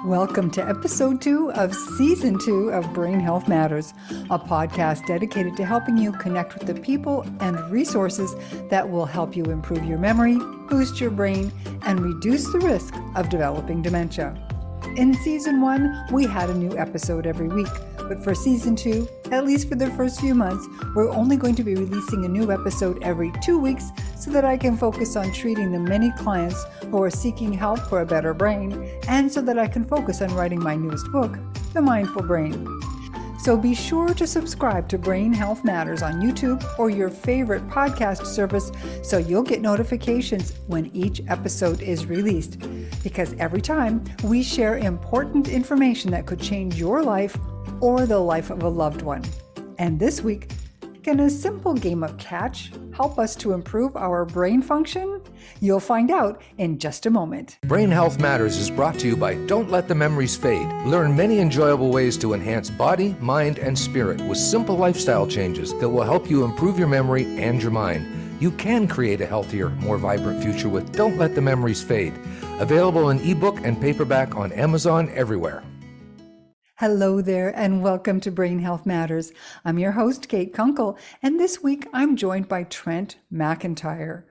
Welcome to episode 2 of season 2 of Brain Health Matters, a podcast dedicated to helping you connect with the people and resources that will help you improve your memory, boost your brain, and reduce the risk of developing dementia. In season 1, we had a new episode every week, but for season 2, at least for the first few months, we're only going to be releasing a new episode every 2 weeks so that I can focus on treating the many clients who are seeking help for a better brain, and so that I can focus on writing my newest book, The Mindful Brain. So be sure to subscribe to Brain Health Matters on YouTube or your favorite podcast service so you'll get notifications when each episode is released. Because every time we share important information that could change your life or the life of a loved one. And this week, can a simple game of catch help us to improve our brain function? You'll find out in just a moment. Brain Health Matters is brought to you by Don't Let the Memories Fade. Learn many enjoyable ways to enhance body, mind, and spirit with simple lifestyle changes that will help you improve your memory and your mind. You can create a healthier, more vibrant future with Don't Let the Memories Fade. Available in ebook and paperback on Amazon everywhere. Hello there, and welcome to Brain Health Matters. I'm your host, Kate Kunkel, and this week I'm joined by Trent McEntire.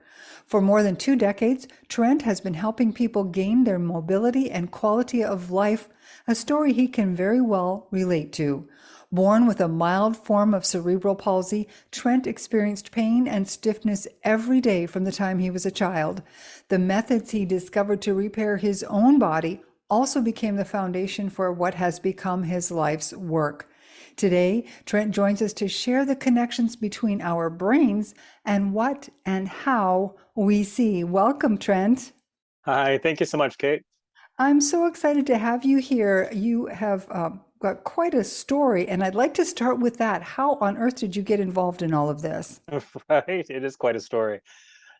For more than 2 decades, Trent has been helping people gain their mobility and quality of life, a story he can very well relate to. Born with a mild form of cerebral palsy, Trent experienced pain and stiffness every day from the time he was a child. The methods he discovered to repair his own body also became the foundation for what has become his life's work. Today, Trent joins us to share the connections between our brains and what and how we see. Welcome, Trent. Hi, thank you so much, Kate. I'm so excited to have you here. You have got quite a story, and I'd like to start with that. How on earth did you get involved in all of this? Right, it is quite a story.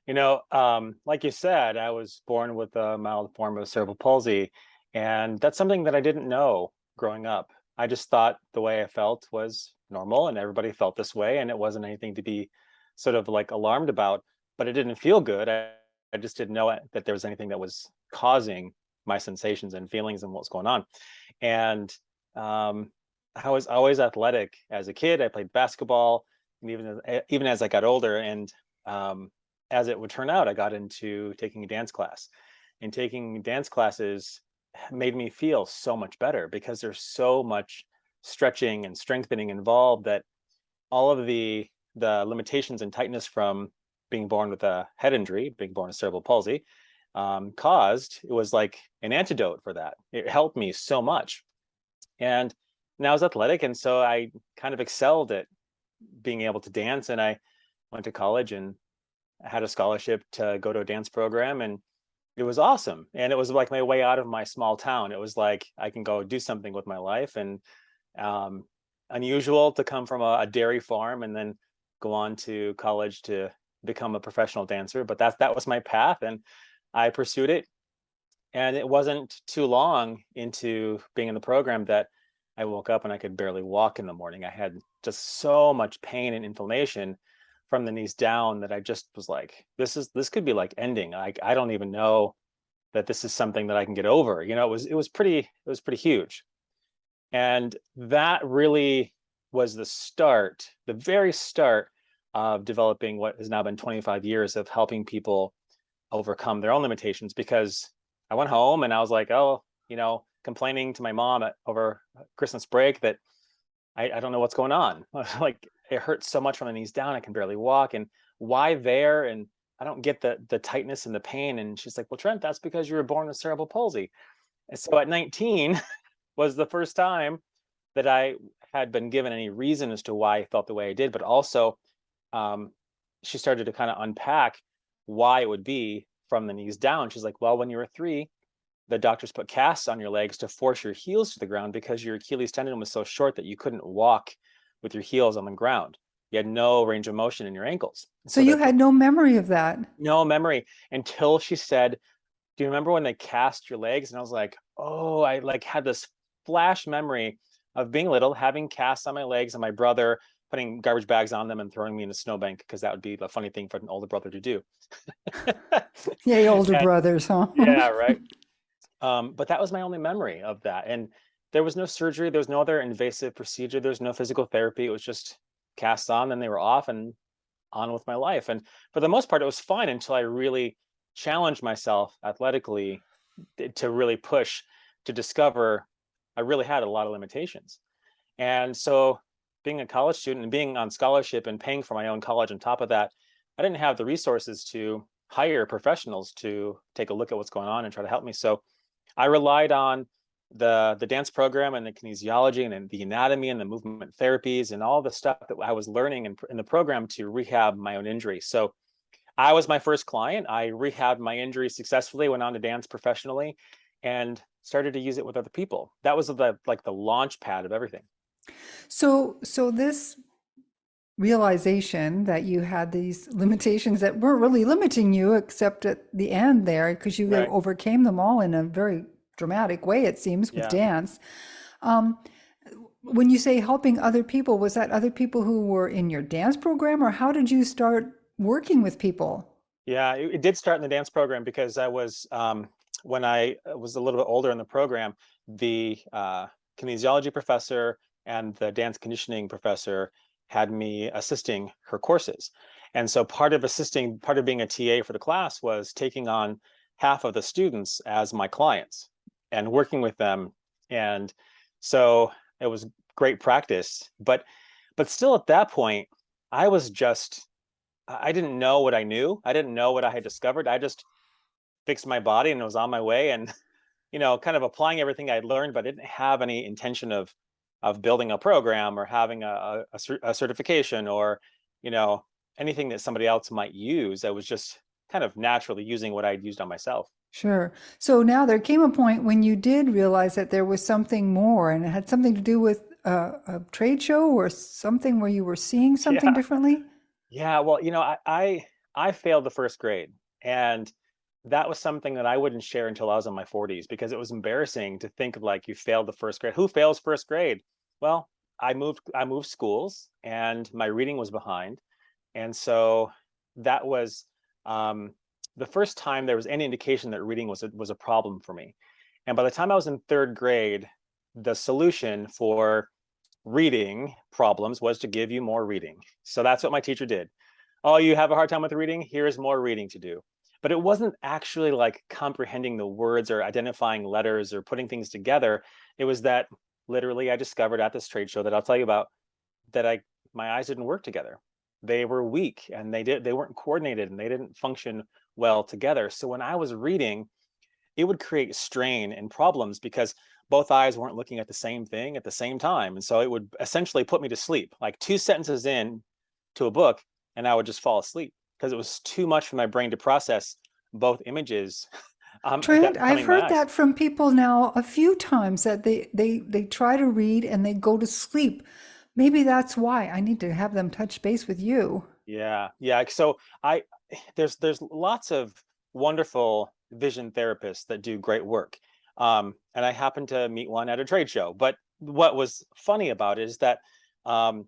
Like you said, I was born with a mild form of cerebral palsy, and that's something that I didn't know growing up. I just thought the way I felt was normal and everybody felt this way, and it wasn't anything to be sort of like alarmed about, but it didn't feel good. I just didn't know that there was anything that was causing my sensations and feelings and what was going on. And I was always athletic as a kid. I played basketball, and even as I got older. And as it would turn out, I got into taking a dance class. And taking dance classes made me feel so much better because there's so much stretching and strengthening involved that all of the limitations and tightness from being born with a head injury, being born with cerebral palsy, it was like an antidote for that. It helped me so much. And now I was athletic, and so I kind of excelled at being able to dance. And I went to college and had a scholarship to go to a dance program, and it was awesome. And it was like my way out of my small town. It was like I can go do something with my life. And unusual to come from a dairy farm and then go on to college to become a professional dancer. But that was my path, and I pursued it. And it wasn't too long into being in the program that I woke up and I could barely walk in the morning. I had just so much pain and inflammation from the knees down that I just was like, this could be like ending. I don't even know that this is something that I can get over. It was pretty huge. And that really was the very start of developing what has now been 25 years of helping people overcome their own limitations. Because I went home and I was like, complaining to my mom over Christmas break that I don't know what's going on. Like, it hurts so much from the knees down, I can barely walk. And why there? And I don't get the tightness and the pain. And she's like, well, Trent, that's because you were born with cerebral palsy. And so at 19 was the first time that I had been given any reason as to why I felt the way I did. But also, she started to kind of unpack why it would be from the knees down. She's like, well, when you were 3, the doctors put casts on your legs to force your heels to the ground because your Achilles tendon was so short that you couldn't walk with your heels on the ground. You had no range of motion in your ankles. So you had no memory of that? No memory until she said, do you remember when they cast your legs? And I was like, oh, I had this flash memory of being little, having casts on my legs, and my brother putting garbage bags on them and throwing me in a snowbank, because that would be the funny thing for an older brother to do. Yay, older brothers, huh? Yeah, right. But that was my only memory of that. And there was no surgery. There was no other invasive procedure. There's no physical therapy. It was just cast on, then they were off and on with my life. And for the most part, it was fine until I really challenged myself athletically to really push to discover I really had a lot of limitations. And so being a college student and being on scholarship and paying for my own college on top of that, I didn't have the resources to hire professionals to take a look at what's going on and try to help me. So I relied on the dance program and the kinesiology and the anatomy and the movement therapies and all the stuff that I was learning in the program to rehab my own injury. So I was my first client. I rehabbed my injury successfully, went on to dance professionally, and started to use it with other people. That was the launch pad of everything. So this realization that you had these limitations that weren't really limiting you except at the end there, because you Right. overcame them all in a very dramatic way, it seems, with Yeah. dance. Um, when you say helping other people, was that other people who were in your dance program, or how did you start working with people? Yeah, it did start in the dance program because I was when I was a little bit older in the program, the kinesiology professor and the dance conditioning professor had me assisting her courses. And so part of being a TA for the class was taking on half of the students as my clients and working with them. And so it was great practice. But still at that point, I didn't know what I knew. I didn't know what I had discovered. I just fixed my body and was on my way and, kind of applying everything I'd learned, but I didn't have any intention of building a program or having a certification or, anything that somebody else might use. I was just kind of naturally using what I'd used on myself. Sure. So now there came a point when you did realize that there was something more, and it had something to do with a trade show or something where you were seeing something Yeah. differently. Yeah. Well, I failed the first grade, and that was something that I wouldn't share until I was in my 40s because it was embarrassing to think of like you failed the first grade. Who fails first grade? Well, I moved schools and my reading was behind. And so that was the first time there was any indication that reading was a problem for me. And by the time I was in third grade, the solution for reading problems was to give you more reading. So that's what my teacher did. Oh, you have a hard time with reading? Here's more reading to do. But it wasn't actually like comprehending the words or identifying letters or putting things together. It was that literally I discovered at this trade show that I'll tell you about that my eyes didn't work together. They were weak and they weren't coordinated and they didn't function well together. So when I was reading, it would create strain and problems because both eyes weren't looking at the same thing at the same time. And so it would essentially put me to sleep, like two sentences in to a book, and I would just fall asleep because it was too much for my brain to process both images Trent, that I've coming to my heard eyes. that from people now a few times that they try to read and they go to sleep. Maybe that's why I need to have them touch base with you. Yeah, yeah. So there's lots of wonderful vision therapists that do great work, and I happened to meet one at a trade show. But what was funny about it is that um,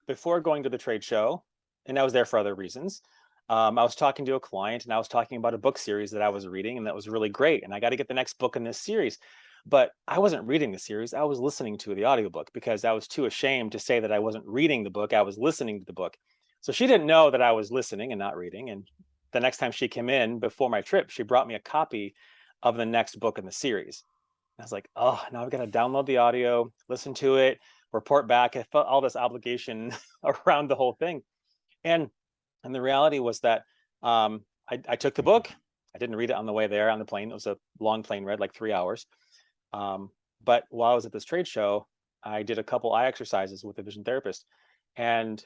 before going to the trade show, and I was there for other reasons, I was talking to a client and I was talking about a book series that I was reading, and that was really great. And I got to get the next book in this series. But I wasn't reading the series. I was listening to the audiobook because I was too ashamed to say that I wasn't reading the book. I was listening to the book. So she didn't know that I was listening and not reading. And the next time she came in before my trip, she brought me a copy of the next book in the series. I was like, oh, now I've got to download the audio, listen to it, report back. I felt all this obligation around the whole thing. And the reality was that I took the book. I didn't read it on the way there on the plane. It was a long plane ride, like 3 hours. But while I was at this trade show, I did a couple eye exercises with a vision therapist. And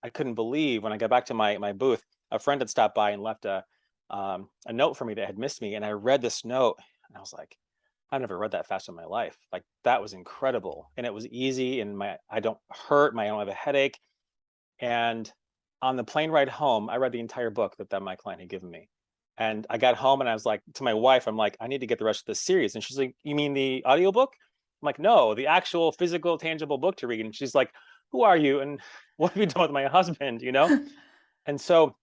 I couldn't believe when I got back to my booth, a friend had stopped by and left a note for me that had missed me. And I read this note and I was like, I've never read that fast in my life. Like that was incredible. And it was easy and I don't hurt, I don't have a headache. And on the plane ride home, I read the entire book that my client had given me. And I got home and I was like, to my wife, I'm like, I need to get the rest of this series. And she's like, you mean the audiobook? I'm like, no, the actual physical, tangible book to read. And she's like, who are you? And what have you done with my husband? And so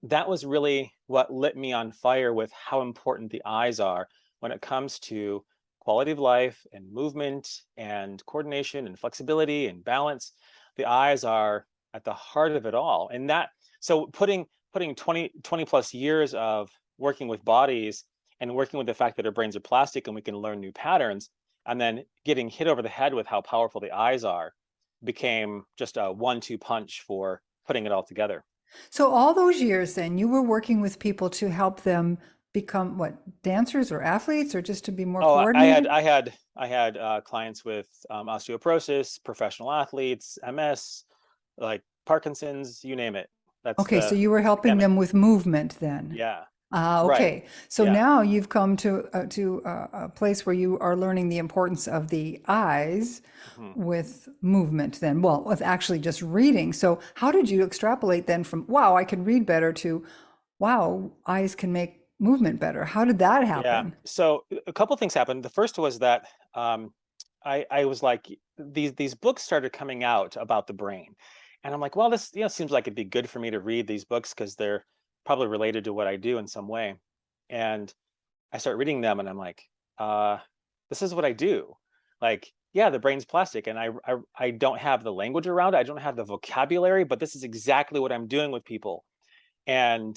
that was really what lit me on fire with how important the eyes are when it comes to quality of life and movement and coordination and flexibility and balance. The eyes are at the heart of it all. And that, so putting 20 plus years of working with bodies and working with the fact that our brains are plastic and we can learn new patterns, and then getting hit over the head with how powerful the eyes are, became just a 1-2 punch for putting it all together. So all those years then you were working with people to help them become what, dancers or athletes, or just to be more Oh, coordinated? I had clients with osteoporosis, professional athletes, MS, like Parkinson's, you name it. That's Okay, so the you were helping gamut. them with movement then. Yeah, Ah, right. okay. So Yeah. now you've come to a place where you are learning the importance of the eyes Mhm. with movement then. Well, with actually just reading. So how did you extrapolate then from, wow, I can read better to, wow, eyes can make movement better? How did that Yeah. happen? So a couple things happened. The first was that I was like, these books started coming out about the brain, and I'm like, well, this seems like it'd be good for me to read these books because they're probably related to what I do in some way. And I start reading them, and I'm like, uh, this is what I do. Like, yeah, the brain's plastic, and I don't have the language around it. I don't have the vocabulary, but this is exactly what I'm doing with people. And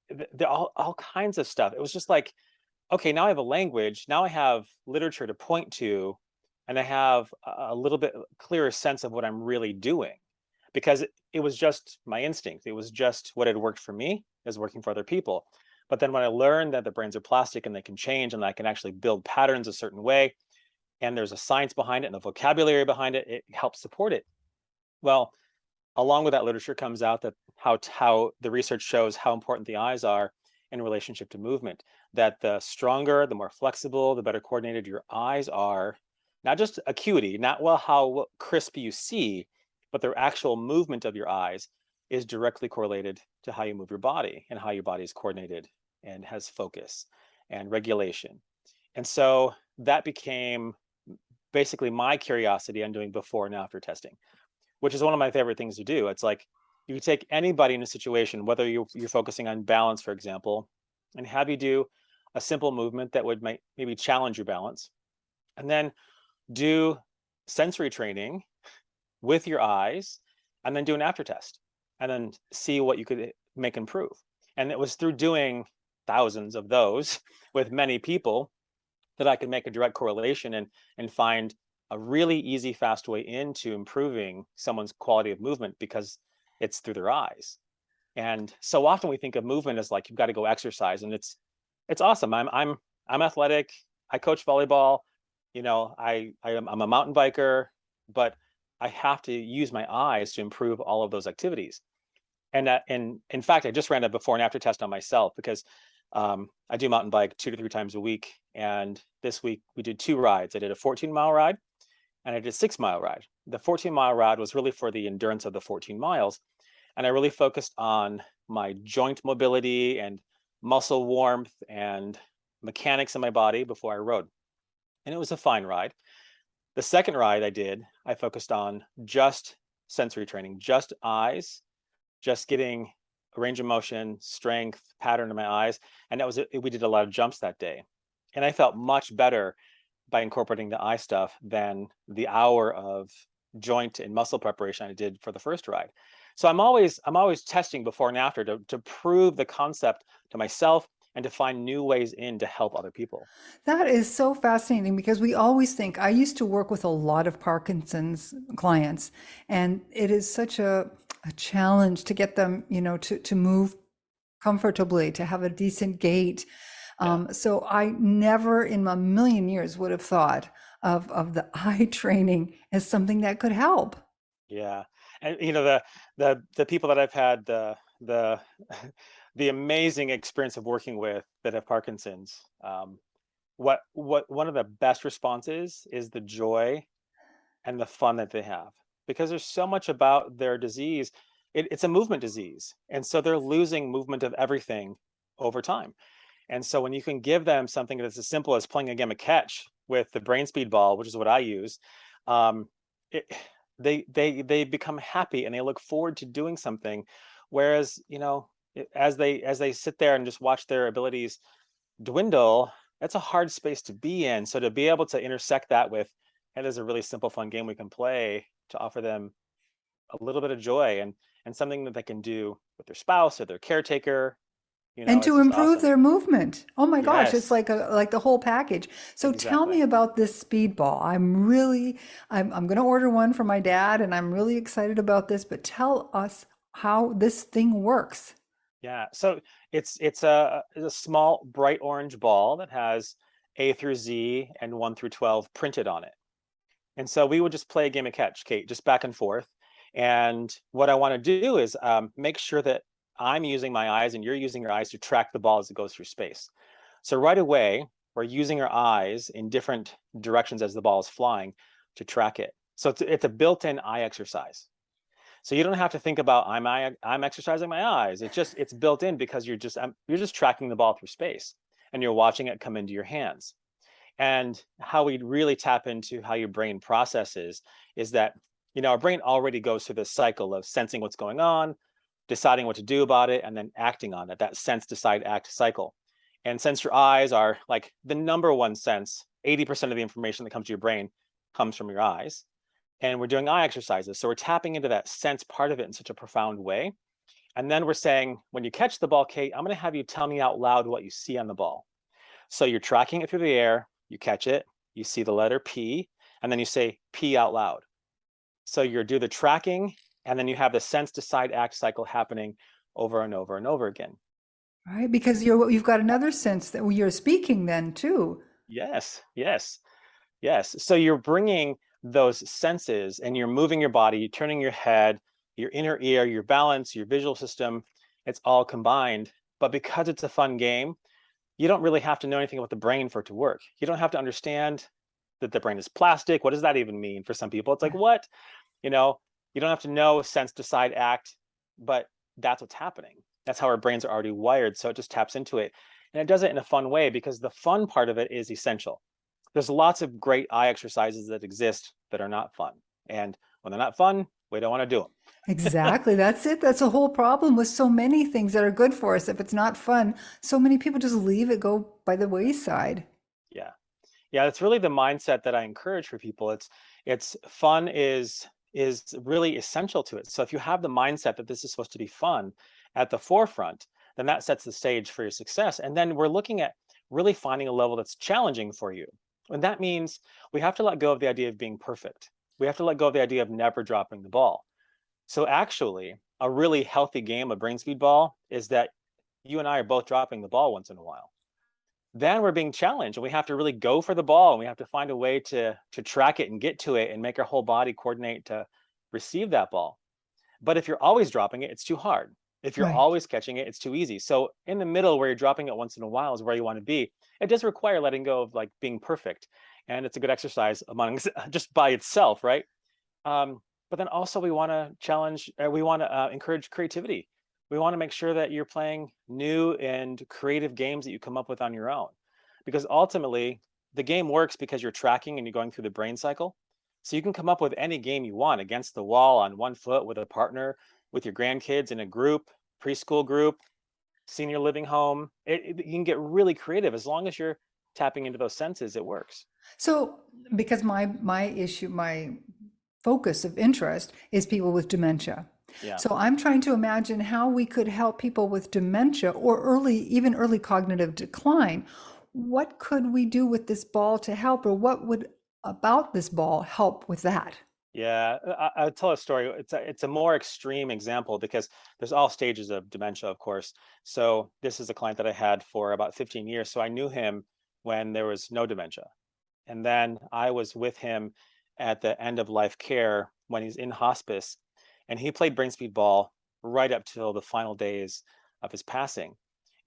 there all kinds of stuff. It was just like, okay, now I have a language. Now I have literature to point to, and I have a little bit clearer sense of what I'm really doing, because it was just my instinct. It was just what had worked for me is working for other people. But then when I learned that the brains are plastic and they can change, and I can actually build patterns a certain way, and there's a science behind it and a vocabulary behind it, it helps support it. Well, along with that literature comes out that how the research shows how important the eyes are in relationship to movement. That the stronger, the more flexible, the better coordinated your eyes are, not just acuity, not well how crisp you see, but the actual movement of your eyes is directly correlated to how you move your body and how your body is coordinated and has focus and regulation. And so that became basically my curiosity on doing before and after testing, which is one of my favorite things to do. It's like you could take anybody in a situation, whether you're focusing on balance, for example, and have you do a simple movement that would maybe challenge your balance, and then do sensory training with your eyes, and then do an after test, and then see what you could make improve. And it was through doing thousands of those with many people that I could make a direct correlation and find a really easy, fast way into improving someone's quality of movement, because it's through their eyes. And so often we think of movement as like you've got to go exercise, and it's awesome. I'm athletic. I coach volleyball. I'm a mountain biker, but I have to use my eyes to improve all of those activities. And in fact, I just ran a before and after test on myself, because I do mountain bike 2 to 3 times a week. And this week we did 2 rides. I did a 14-mile ride and I did a 6-mile ride. The 14-mile ride was really for the endurance of the 14 miles. And I really focused on my joint mobility and muscle warmth and mechanics in my body before I rode. And it was a fine ride. The second ride I focused on just sensory training, just eyes, just getting a range of motion, strength, pattern in my eyes. And we did a lot of jumps that day. And I felt much better by incorporating the eye stuff than the hour of joint and muscle preparation I did for the first ride. So I'm always testing before and after to prove the concept to myself and to find new ways in to help other people. That is so fascinating because we always think, I used to work with a lot of Parkinson's clients, and it is such a challenge to get them, to move comfortably, to have a decent gait. Yeah. So I never in a million years would have thought of the eye training as something that could help. Yeah. And the people that I've had the the amazing experience of working with that have Parkinson's, what one of the best responses is the joy and the fun that they have, because there's so much about their disease. It's a movement disease, and so they're losing movement of everything over time. And so when you can give them something that's as simple as playing a game of catch with the brain speed ball, which is what I use, um, it, they become happy and they look forward to doing something. Whereas as they sit there and just watch their abilities dwindle, that's a hard space to be in. So to be able to intersect that with, hey, there's a really simple, fun game we can play to offer them a little bit of joy and something that they can do with their spouse or their caretaker, And it's to just improve awesome. their movement. Oh my gosh, it's Yes, like the whole package. So tell me exactly. about this speedball. I'm going to order one for my dad and I'm really excited about this, but tell us how this thing works. Yeah. So it's a small bright orange ball that has A through Z and 1 through 12 printed on it. And so we would just play a game of catch, Kate, just back and forth. And what I want to do is make sure that I'm using my eyes and you're using your eyes to track the ball as it goes through space. So right away, we're using our eyes in different directions as the ball is flying to track it. So it's a built-in eye exercise. So you don't have to think about I'm exercising my eyes. It's built in because you're just tracking the ball through space and you're watching it come into your hands. And how we really tap into how your brain processes is that, our brain already goes through this cycle of sensing what's going on, deciding what to do about it, and then acting on it, that sense, decide, act cycle. And since your eyes are like the number one sense, 80% of the information that comes to your brain comes from your eyes. And we're doing eye exercises. So we're tapping into that sense part of it in such a profound way. And then we're saying, when you catch the ball, Kate, I'm going to have you tell me out loud what you see on the ball. So you're tracking it through the air, you catch it, you see the letter P, and then you say P out loud. So you do the tracking, and then you have the sense, decide, act cycle happening over and over and over again. Right? Because you've got another sense that you're speaking then too. Yes, yes, yes. So you're bringing those senses and you're moving your body, turning your head, your inner ear, your balance, your visual system. It's all combined. But because it's a fun game, you don't really have to know anything about the brain for it to work. You don't have to understand that the brain is plastic. What does that even mean for some people? It's like, what? You know, you don't have to know sense, decide, act, but that's what's happening. That's how our brains are already wired. So it just taps into it. And it does it in a fun way because the fun part of it is essential. There's lots of great eye exercises that exist that are not fun. And when they're not fun, we don't want to do them. Exactly. That's it. That's a whole problem with so many things that are good for us. If it's not fun, so many people just leave it go by the wayside. Yeah. Yeah, it's really the mindset that I encourage for people. It's fun is really essential to it. So if you have the mindset that this is supposed to be fun at the forefront, then that sets the stage for your success. And then we're looking at really finding a level that's challenging for you. And that means we have to let go of the idea of being perfect. We have to let go of the idea of never dropping the ball. So actually, a really healthy game of brain speed ball is that you and I are both dropping the ball once in a while. Then we're being challenged and we have to really go for the ball and we have to find a way to track it and get to it and make our whole body coordinate to receive that ball. But if you're always dropping it, it's too hard. If you're Right. always catching it, it's too easy. So in the middle where you're dropping it once in a while is where you want to be. It does require letting go of like being perfect. And it's a good exercise among just by itself, right? But then also we want to challenge, we want to encourage creativity. We want to make sure that you're playing new and creative games that you come up with on your own. Because ultimately, the game works because you're tracking and you're going through the brain cycle. So you can come up with any game you want against the wall on one foot with a partner, with your grandkids in a group, preschool group, senior living home. You can get really creative as long as you're tapping into those senses, it works. So, because my focus of interest is people with dementia. Yeah. So I'm trying to imagine how we could help people with dementia or even early cognitive decline. What could we do with this ball to help, or what would about this ball help with that? Yeah, I'll tell a story. It's a more extreme example because there's all stages of dementia, of course. So this is a client that I had for about 15 years. So I knew him when there was no dementia. And then I was with him at the end of life care when he's in hospice. And he played brain speed ball right up till the final days of his passing.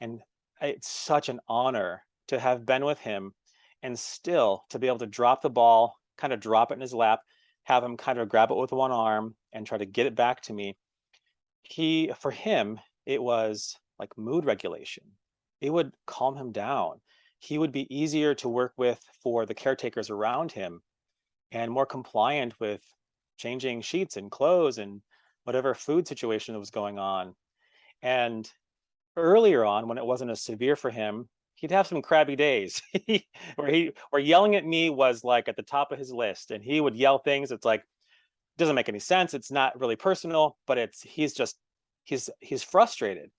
And it's such an honor to have been with him and still to be able to drop the ball, kind of drop it in his lap, have him kind of grab it with one arm and try to get it back to me. For him, it was like mood regulation. It would calm him down. He would be easier to work with for the caretakers around him and more compliant with changing sheets and clothes and whatever food situation that was going on. And earlier on, when it wasn't as severe for him, he'd have some crabby days where yelling at me was like at the top of his list, and he would yell things. It's like, doesn't make any sense. It's not really personal, but he's frustrated.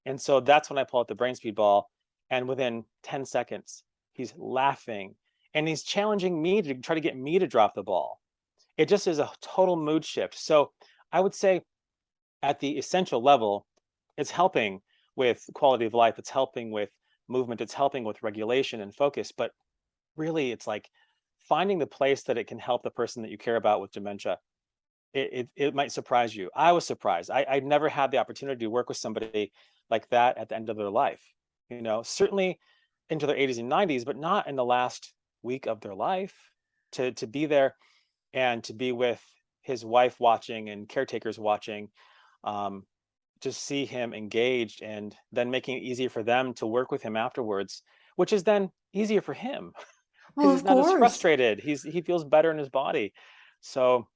And so that's when I pull out the brain speed ball, and within 10 seconds, he's laughing and he's challenging me to try to get me to drop the ball. It just is a total mood shift. So I would say at the essential level, it's helping with quality of life. It's helping with movement. It's helping with regulation and focus. But really, it's like finding the place that it can help the person that you care about with dementia. It might surprise you. I was surprised. I never had the opportunity to work with somebody like that at the end of their life. Certainly into their 80s and 90s, but not in the last week of their life. To be there and to be with his wife watching and caretakers watching, just see him engaged, and then making it easier for them to work with him afterwards, which is then easier for him Well, because he's of not as course. frustrated. He feels better in his body. So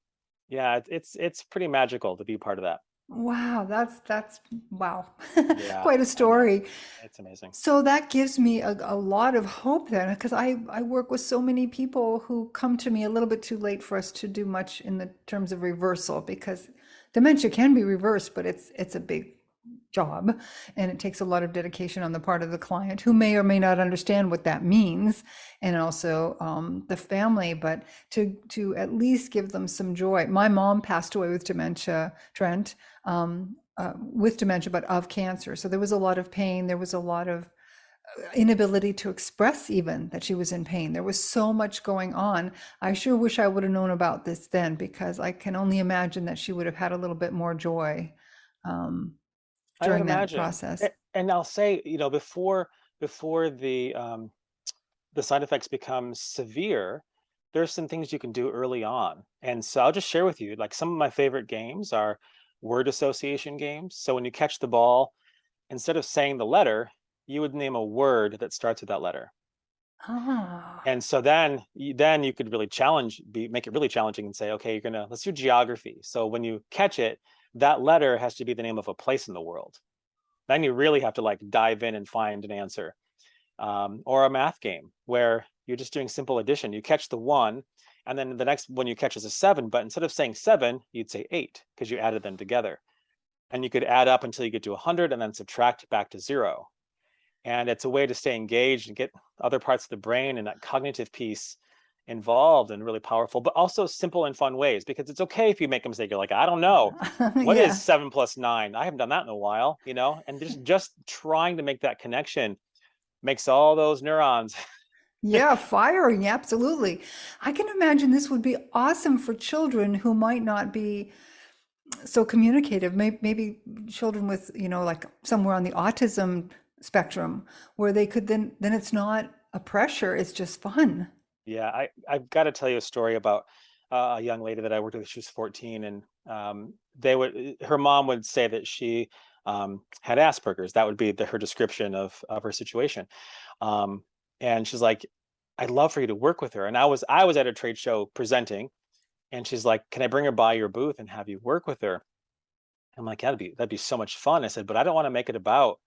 yeah, it's pretty magical to be part of that. Wow, that's wow. Yeah, Quite a I know. story. It's amazing. So that gives me a lot of hope then, because I work with so many people who come to me a little bit too late for us to do much in the terms of reversal, because dementia can be reversed, but it's a big job, and it takes a lot of dedication on the part of the client, who may or may not understand what that means, and also the family. But to at least give them some joy. My mom passed away with dementia, Trent, with dementia, but of cancer. So there was a lot of pain. There was a lot of inability to express even that she was in pain. There was so much going on. I sure wish I would have known about this then, because I can only imagine that she would have had a little bit more joy um, I would during that imagine. process. And I'll say, before the side effects become severe, there's some things you can do early on. And so I'll just share with you, like, some of my favorite games are word association games. So when you catch the ball, instead of saying the letter, you would name a word that starts with that letter. Ah, And so then you could really make it really challenging and say, okay, let's do geography. So when you catch it, that letter has to be the name of a place in the world. Then you really have to like dive in and find an answer. Or a math game where you're just doing simple addition. You catch the one, and then the next one you catch is a seven, but instead of saying seven, you'd say eight because you added them together. And you could add up until you get to 100 and then subtract back to zero. And it's a way to stay engaged and get other parts of the brain and that cognitive piece involved and really powerful, but also simple and fun ways, because it's okay if you make a mistake. You're like, I don't know. What is yeah. 7 + 9? I haven't done that in a while, and just trying to make that connection makes all those neurons. Yeah, firing, absolutely. I can imagine this would be awesome for children who might not be so communicative. Maybe children with, like somewhere on the autism spectrum, where they could then it's not a pressure, it's just fun. Yeah, I've got to tell you a story about a young lady that I worked with. She was 14, and her mom would say that she had Asperger's. That would be her description of her situation. Um, and she's like, I'd love for you to work with her. And I was at a trade show presenting, and she's like, can I bring her by your booth and have you work with her? I'm like, yeah, that'd be so much fun. I said, but I don't want to make it about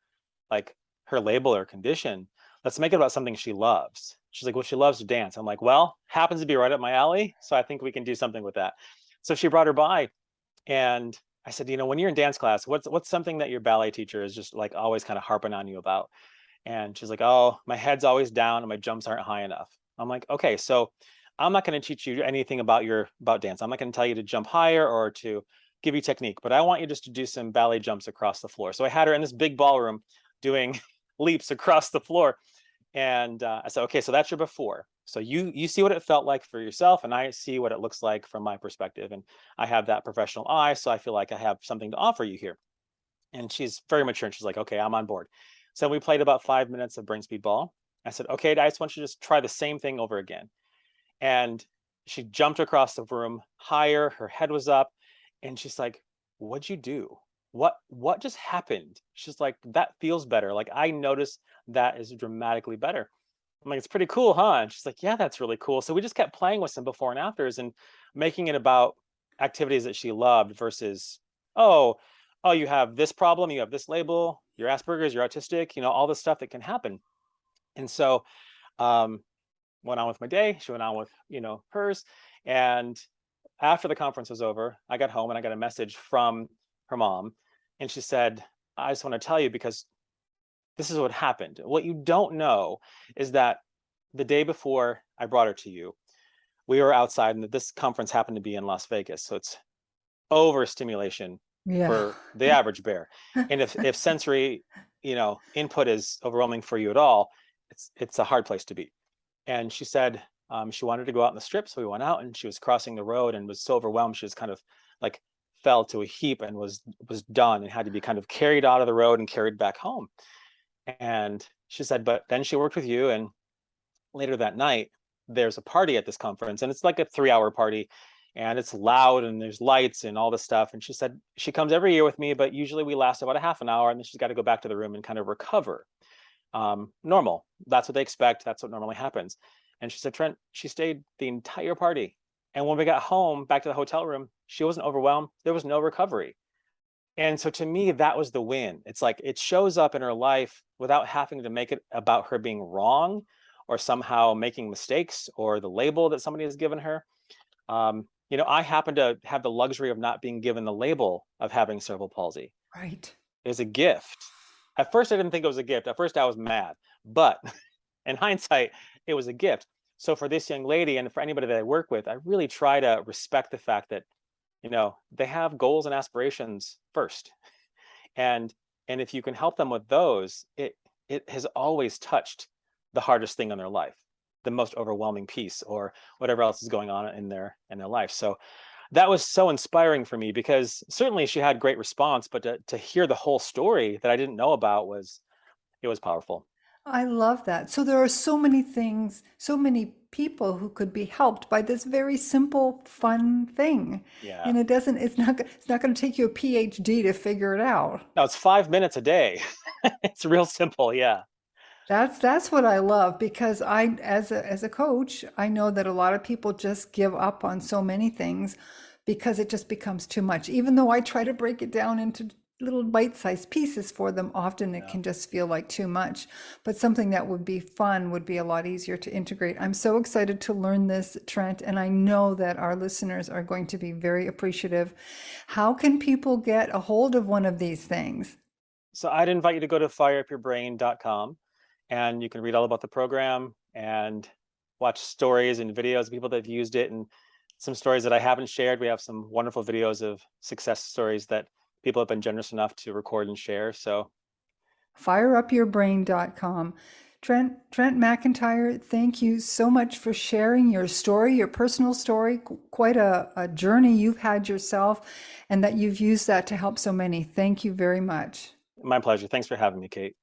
like her label or condition. Let's make it about something she loves. She's like, well, she loves to dance. I'm like, well, happens to be right up my alley, so I think we can do something with that. So she brought her by, and I said, when you're in dance class, what's something that your ballet teacher is just like always kind of harping on you about? And she's like, oh, my head's always down and my jumps aren't high enough. I'm like, okay, so I'm not going to teach you anything about dance. I'm not going to tell you to jump higher or to give you technique, but I want you just to do some ballet jumps across the floor. So I had her in this big ballroom doing leaps across the floor. And I said, okay, so that's your before. So you see what it felt like for yourself, and I see what it looks like from my perspective. And I have that professional eye, so I feel like I have something to offer you here. And she's very mature, and she's like, okay, I'm on board. So we played about 5 minutes of brain speed ball. I said, okay, I just want you to just try the same thing over again. And she jumped across the room higher, her head was up, and she's like, what'd you do? What just happened? She's like, that feels better. Like, I noticed that is dramatically better. I'm like, it's pretty cool, huh? And she's like, yeah, that's really cool. So we just kept playing with some before and afters and making it about activities that she loved versus, oh, you have this problem, you have this label, you're Asperger's, you're autistic, all the stuff that can happen. And so went on with my day. She went on with, hers. And after the conference was over, I got home and I got a message from her mom. And she said, I just want to tell you, because this is what happened. What you don't know is that the day before I brought her to you, we were outside, and this conference happened to be in Las Vegas. So it's overstimulation for the average bear. And if sensory, input is overwhelming for you at all, it's a hard place to be. And she said she wanted to go out in the strip. So we went out, and she was crossing the road and was so overwhelmed. She was kind of like fell to a heap and was done and had to be kind of carried out of the road and carried back home. And she said, but then she worked with you, and later that night, there's a party at this conference, and it's like a 3-hour party, and it's loud and there's lights and all this stuff. And she said she comes every year with me, but usually we last about a half an hour, and then she's got to go back to the room and kind of recover. Normal. That's what they expect. That's what normally happens. And she said, Trent, she stayed the entire party. And when we got home back to the hotel room, she wasn't overwhelmed. There was no recovery. And so to me, that was the win. It's like it shows up in her life without having to make it about her being wrong or somehow making mistakes or the label that somebody has given her. I happen to have the luxury of not being given the label of having cerebral palsy. Right. It's a gift. At first, I didn't think it was a gift. At first, I was mad. But in hindsight, it was a gift. So for this young lady and for anybody that I work with, I really try to respect the fact that, they have goals and aspirations first. And if you can help them with those, it has always touched the hardest thing in their life, the most overwhelming piece, or whatever else is going on in their life. So that was so inspiring for me, because certainly she had great response, but to hear the whole story that I didn't know about it was powerful. I love that. So there are so many things, so many people who could be helped by this very simple, fun thing. Yeah. And it's not going to take you a PhD to figure it out. No, it's 5 minutes a day. It's real simple. Yeah. That's what I love, because as a coach, I know that a lot of people just give up on so many things because it just becomes too much. Even though I try to break it down into little bite-sized pieces for them, often it can just feel like too much. But something that would be fun would be a lot easier to integrate. I'm so excited to learn this, Trent, and I know that our listeners are going to be very appreciative. How can people get a hold of one of these things? So I'd invite you to go to fireupyourbrain.com, and you can read all about the program and watch stories and videos of people that have used it, and some stories that I haven't shared. We have some wonderful videos of success stories that people have been generous enough to record and share. So fireupyourbrain.com. Trent McEntire, thank you so much for sharing your story, your personal story, quite a journey you've had yourself, and that you've used that to help so many. Thank you very much. My pleasure. Thanks for having me, Kate.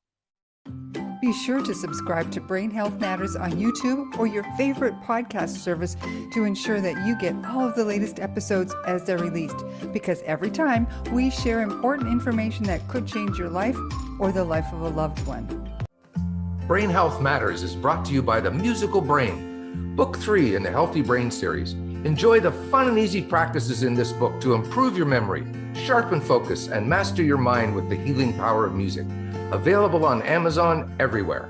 Be sure to subscribe to Brain Health Matters on YouTube or your favorite podcast service to ensure that you get all of the latest episodes as they're released, because every time we share important information that could change your life or the life of a loved one. Brain Health Matters is brought to you by the Musical Brain, Book 3 in the Healthy Brain series. Enjoy the fun and easy practices in this book to improve your memory, sharpen focus, and master your mind with the healing power of music. Available on Amazon everywhere.